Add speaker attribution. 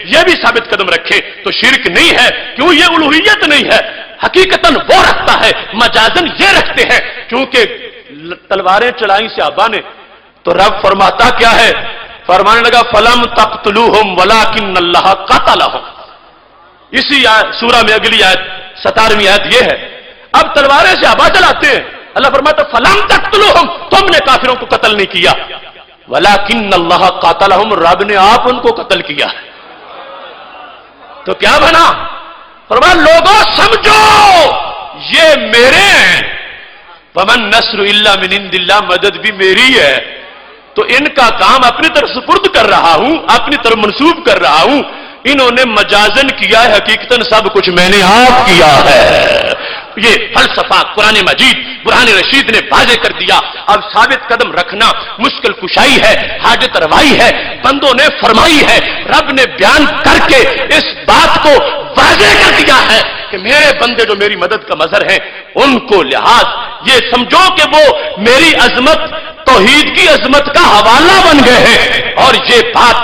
Speaker 1: یہ بھی ثابت قدم رکھے تو شرک نہیں ہے. کیوں یہ الوہیت نہیں ہے, حقیقتاً وہ رکھتا ہے, مجازن یہ رکھتے ہیں. کیونکہ تلواریں چلائیں صحابہ نے تو رب فرماتا کیا ہے, فرمانے لگا فلم تقتلوہم ولکن اللہ قتلہم. اسی سورہ میں اگلی آیت 17ویں آیت یہ ہے. اب تلواریں صحابہ چلاتے ہیں, اللہ فرماتا فلم تقتلوہم, تم نے کافروں کو قتل نہیں کیا, ولکن اللہ قاتلہم, رب نے آپ ان کو قتل کیا. تو کیا بنا, فرمایا لوگوں سمجھو یہ میرے ہیں, ومن نصر الا من عند اللہ, مدد بھی میری ہے. تو ان کا کام اپنی طرف سپرد کر رہا ہوں, اپنی طرف منسوب کر رہا ہوں. انہوں نے مجازن کیا ہے, حقیقتاً سب کچھ میں نے آپ کیا ہے. یہ فلسفہ قرآن مجید برہان رشید نے واضح کر دیا. اب ثابت قدم رکھنا مشکل کشائی ہے, حاجت روائی ہے, بندوں نے فرمائی ہے. رب نے بیان کر کے اس بات کو واضح کر دیا ہے کہ میرے بندے جو میری مدد کا مظہر ہیں ان کو لحاظ یہ سمجھو کہ وہ میری عظمت, توحید کی عظمت کا حوالہ بن گئے ہیں. اور یہ بات